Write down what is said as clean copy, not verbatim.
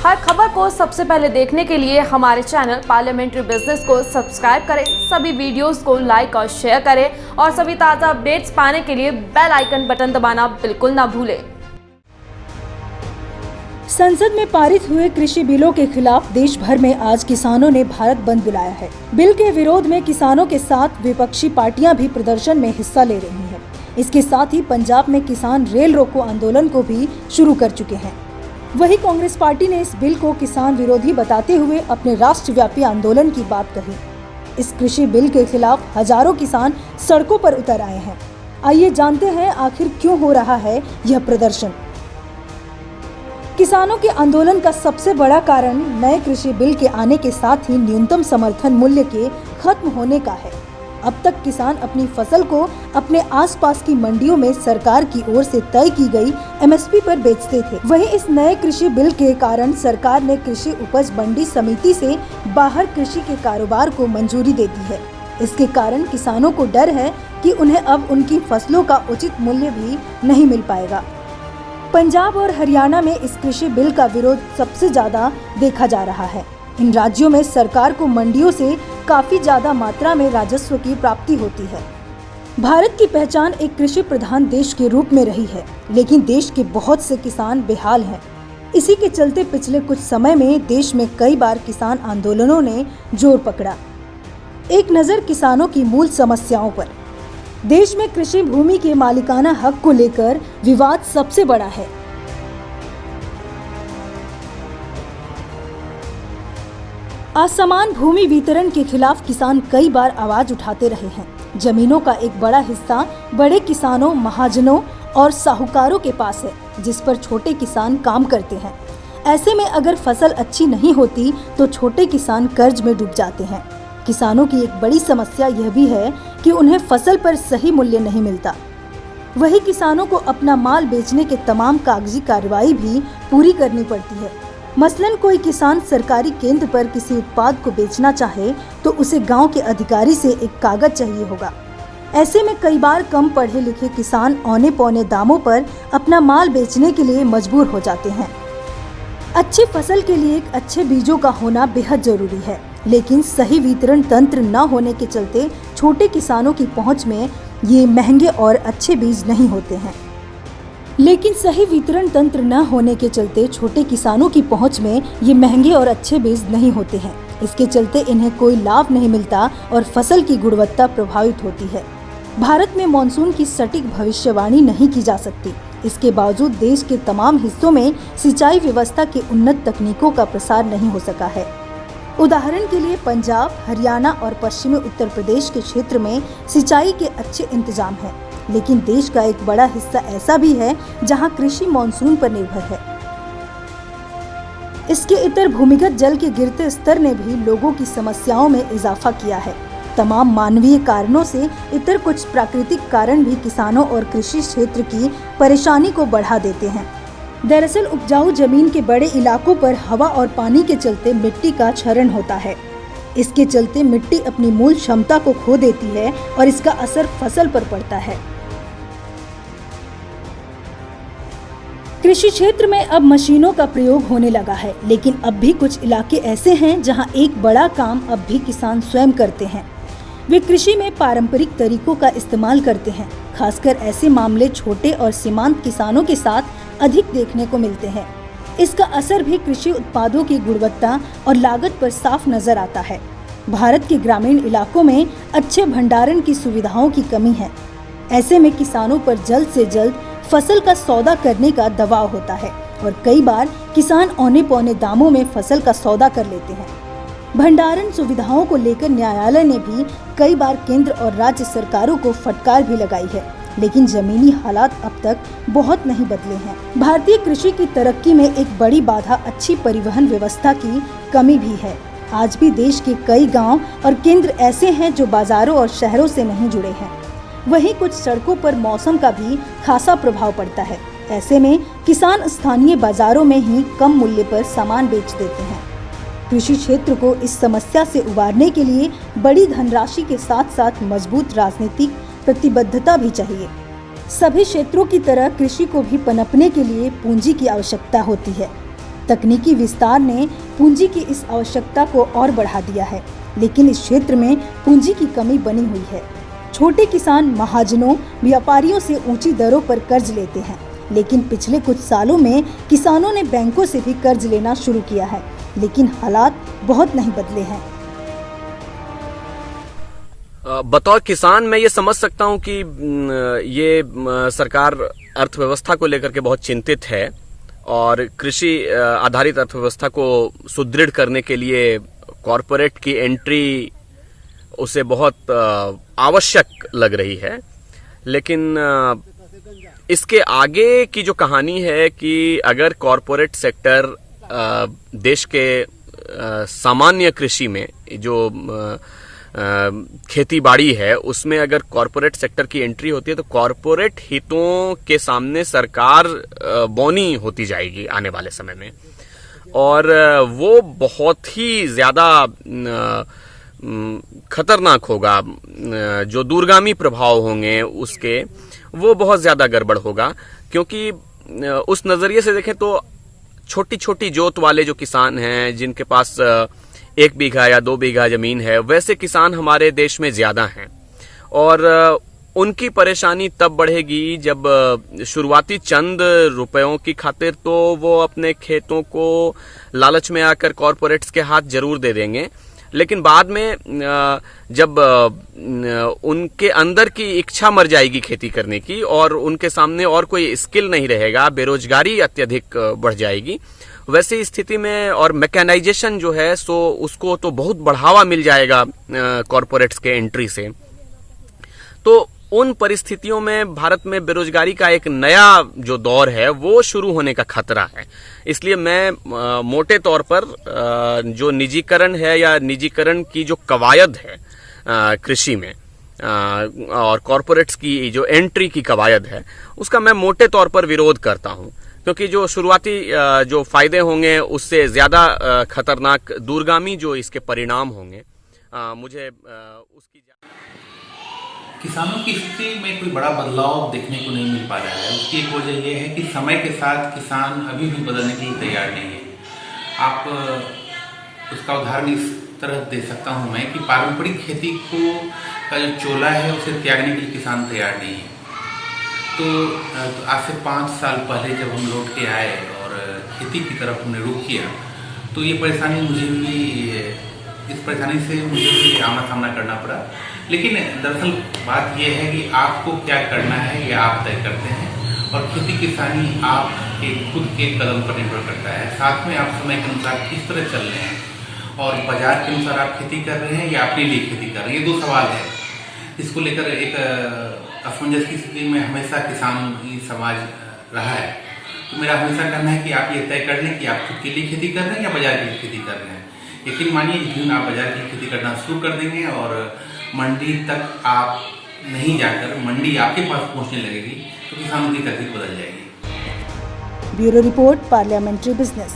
हर खबर को सबसे पहले देखने के लिए हमारे चैनल पार्लियामेंट्री बिजनेस को सब्सक्राइब करें, सभी वीडियोस को लाइक और शेयर करें और सभी ताज़ा अपडेट्स पाने के लिए बेल आइकन बटन दबाना बिल्कुल ना भूलें। संसद में पारित हुए कृषि बिलों के खिलाफ देश भर में आज किसानों ने भारत बंद बुलाया है। बिल के विरोध में किसानों के साथ विपक्षी पार्टियां भी प्रदर्शन में हिस्सा ले रही हैं। इसके साथ ही पंजाब में किसान रेल रोको आंदोलन को भी शुरू कर चुके हैं। वहीं कांग्रेस पार्टी ने इस बिल को किसान विरोधी बताते हुए अपने राष्ट्रव्यापी आंदोलन की बात कही। इस कृषि बिल के खिलाफ हजारों किसान सड़कों पर उतर आए हैं। आइए जानते हैं आखिर क्यों हो रहा है यह प्रदर्शन। किसानों के आंदोलन का सबसे बड़ा कारण नए कृषि बिल के आने के साथ ही न्यूनतम समर्थन मूल्य के खत्म होने का है। अब तक किसान अपनी फसल को अपने आसपास की मंडियों में सरकार की ओर से तय की गई एमएसपी पर बेचते थे। वहीं इस नए कृषि बिल के कारण सरकार ने कृषि उपज मंडी समिति से बाहर कृषि के कारोबार को मंजूरी दे दी है। इसके कारण किसानों को डर है कि उन्हें अब उनकी फसलों का उचित मूल्य भी नहीं मिल पाएगा। पंजाब और हरियाणा में इस कृषि बिल का विरोध सबसे ज्यादा देखा जा रहा है। इन राज्यों में सरकार को मंडियों से काफी ज्यादा मात्रा में राजस्व की प्राप्ति होती है। भारत की पहचान एक कृषि प्रधान देश के रूप में रही है, लेकिन देश के बहुत से किसान बेहाल हैं। इसी के चलते पिछले कुछ समय में देश में कई बार किसान आंदोलनों ने जोर पकड़ा। एक नजर किसानों की मूल समस्याओं पर। देश में कृषि भूमि के मालिकाना हक को लेकर विवाद सबसे बड़ा है। असमान भूमि वितरण के खिलाफ किसान कई बार आवाज उठाते रहे हैं। जमीनों का एक बड़ा हिस्सा बड़े किसानों, महाजनों और साहूकारों के पास है, जिस पर छोटे किसान काम करते हैं। ऐसे में अगर फसल अच्छी नहीं होती तो छोटे किसान कर्ज में डूब जाते हैं। किसानों की एक बड़ी समस्या यह भी है कि उन्हें फसल पर सही मूल्य नहीं मिलता। वही किसानों को अपना माल बेचने के तमाम कागजी कार्रवाई भी पूरी करनी पड़ती है। मसलन कोई किसान सरकारी केंद्र पर किसी उत्पाद को बेचना चाहे तो उसे गांव के अधिकारी से एक कागज चाहिए होगा। ऐसे में कई बार कम पढ़े लिखे किसान औने पौने दामों पर अपना माल बेचने के लिए मजबूर हो जाते हैं। अच्छी फसल के लिए एक अच्छे बीजों का होना बेहद जरूरी है, लेकिन सही वितरण तंत्र न होने के चलते छोटे किसानों की पहुंच में ये महंगे और अच्छे बीज नहीं होते हैं। इसके चलते इन्हें कोई लाभ नहीं मिलता और फसल की गुणवत्ता प्रभावित होती है। भारत में मॉनसून की सटीक भविष्यवाणी नहीं की जा सकती। इसके बावजूद देश के तमाम हिस्सों में सिंचाई व्यवस्था के उन्नत तकनीकों का प्रसार नहीं हो सका है। उदाहरण के लिए पंजाब, हरियाणा और पश्चिमी उत्तर प्रदेश के क्षेत्र में सिंचाई के अच्छे इंतजाम हैं, लेकिन देश का एक बड़ा हिस्सा ऐसा भी है जहां कृषि मानसून पर निर्भर है। इसके इतर भूमिगत जल के गिरते स्तर ने भी लोगों की समस्याओं में इजाफा किया है। तमाम मानवीय कारणों से इतर कुछ प्राकृतिक कारण भी किसानों और कृषि क्षेत्र की परेशानी को बढ़ा देते हैं। दरअसल उपजाऊ जमीन के बड़े इलाकों पर हवा और पानी के चलते मिट्टी का क्षरण होता है। इसके चलते मिट्टी अपनी मूल क्षमता को खो देती है और इसका असर फसल पर पड़ता है। कृषि क्षेत्र में अब मशीनों का प्रयोग होने लगा है, लेकिन अब भी कुछ इलाके ऐसे हैं जहां एक बड़ा काम अब भी किसान स्वयं करते हैं। वे कृषि में पारंपरिक तरीकों का इस्तेमाल करते हैं। खासकर ऐसे मामले छोटे और सीमांत किसानों के साथ अधिक देखने को मिलते हैं। इसका असर भी कृषि उत्पादों की गुणवत्ता और लागत पर साफ नजर आता है। भारत के ग्रामीण इलाकों में अच्छे भंडारण की सुविधाओं की कमी है। ऐसे में किसानों पर जल्द से जल्द फसल का सौदा करने का दबाव होता है और कई बार किसान औने पौने दामों में फसल का सौदा कर लेते हैं। भंडारण सुविधाओं को लेकर न्यायालय ने भी कई बार केंद्र और राज्य सरकारों को फटकार भी लगाई है, लेकिन जमीनी हालात अब तक बहुत नहीं बदले हैं। भारतीय कृषि की तरक्की में एक बड़ी बाधा अच्छी परिवहन व्यवस्था की कमी भी है। आज भी देश के कई गांव और केंद्र ऐसे हैं जो बाजारों और शहरों से नहीं जुड़े हैं। वहीं कुछ सड़कों पर मौसम का भी खासा प्रभाव पड़ता है। ऐसे में किसान स्थानीय बाजारों में ही कम मूल्य पर सामान बेच देते हैं। कृषि क्षेत्र को इस समस्या से उबारने के लिए बड़ी धनराशि के साथ साथ मजबूत राजनीतिक प्रतिबद्धता भी चाहिए। सभी क्षेत्रों की तरह कृषि को भी पनपने के लिए पूंजी की आवश्यकता होती है। तकनीकी विस्तार ने पूंजी की इस आवश्यकता को और बढ़ा दिया है, लेकिन इस क्षेत्र में पूंजी की कमी बनी हुई है। छोटे किसान महाजनों, व्यापारियों से ऊंची दरों पर कर्ज लेते हैं, लेकिन पिछले कुछ सालों में किसानों ने बैंकों से भी कर्ज लेना शुरू किया है, लेकिन हालात बहुत नहीं बदले हैं। बतौर किसान मैं ये समझ सकता हूँ कि ये सरकार अर्थव्यवस्था को लेकर के बहुत चिंतित है और कृषि आधारित अर्थव्यवस्था को सुदृढ़ करने के लिए कॉरपोरेट की एंट्री उसे बहुत आवश्यक लग रही है। लेकिन इसके आगे की जो कहानी है कि अगर कॉरपोरेट सेक्टर देश के सामान्य कृषि में जो खेती बाड़ी है उसमें अगर कॉरपोरेट सेक्टर की एंट्री होती है तो कॉरपोरेट हितों के सामने सरकार बौनी होती जाएगी आने वाले समय में, और वो बहुत ही ज्यादा खतरनाक होगा। जो दूरगामी प्रभाव होंगे उसके वो बहुत ज्यादा गड़बड़ होगा, क्योंकि उस नजरिए से देखें तो छोटी छोटी जोत वाले जो किसान हैं जिनके पास 1 बीघा या 2 बीघा जमीन है, वैसे किसान हमारे देश में ज्यादा हैं और उनकी परेशानी तब बढ़ेगी जब शुरुआती चंद रुपयों की खातिर तो वो अपने खेतों को लालच में आकर कॉरपोरेट्स के हाथ जरूर दे देंगे, लेकिन बाद में जब उनके अंदर की इच्छा मर जाएगी खेती करने की और उनके सामने और कोई स्किल नहीं रहेगा, बेरोजगारी अत्यधिक बढ़ जाएगी, वैसी स्थिति में और मैकेनाइजेशन जो है सो उसको तो बहुत बढ़ावा मिल जाएगा कॉरपोरेट्स के एंट्री से। तो उन परिस्थितियों में भारत में बेरोजगारी का एक नया जो दौर है वो शुरू होने का खतरा है। इसलिए मैं मोटे तौर पर जो निजीकरण है या निजीकरण की जो कवायद है कृषि में और कॉरपोरेट्स की जो एंट्री की कवायद है उसका मैं मोटे तौर पर विरोध करता हूं, क्योंकि जो शुरुआती जो फायदे होंगे उससे ज्यादा खतरनाक दूरगामी जो इसके परिणाम होंगे मुझे उसकी किसानों की स्थिति में कोई बड़ा बदलाव देखने को नहीं मिल पा रहा है। उसकी एक वजह यह है कि समय के साथ किसान अभी भी बदलने के लिए तैयार नहीं है। आप उसका उदाहरण इस तरह दे सकता हूं मैं कि पारंपरिक खेती को का जो चोला है उसे त्यागने के लिए किसान तैयार नहीं है। तो आज से 5 साल पहले जब हम लौट के आए और खेती की तरफ हमने रुख किया तो ये परेशानी इस परेशानी से मुझे भी आमना सामना करना पड़ा। लेकिन दरअसल बात यह है कि आपको क्या करना है ये आप तय करते हैं और खेती किसानी आपके खुद के कदम पर निर्भर करता है। साथ में आप समय के अनुसार किस तरह चल रहे हैं और बाजार के अनुसार आप खेती कर रहे हैं या अपने लिए खेती कर रहे हैं, ये 2 सवाल है। इसको लेकर एक असमंजस की स्थिति में हमेशा किसान समाज रहा है। तो मेरा हमेशा कहना है कि आप ये तय कर लें कि आप खुद के लिए खेती कर रहे हैं या बाजार के लिए खेती कर रहे हैं। यकीन मानिए जिस दिन आप बाजार की खेती करना शुरू कर देंगे और मंडी तक आप नहीं जाकर मंडी आपके पास पहुंचने लगेगी तो किसानों की तकलीफ बदल जाएगी। Bureau report, parliamentary business.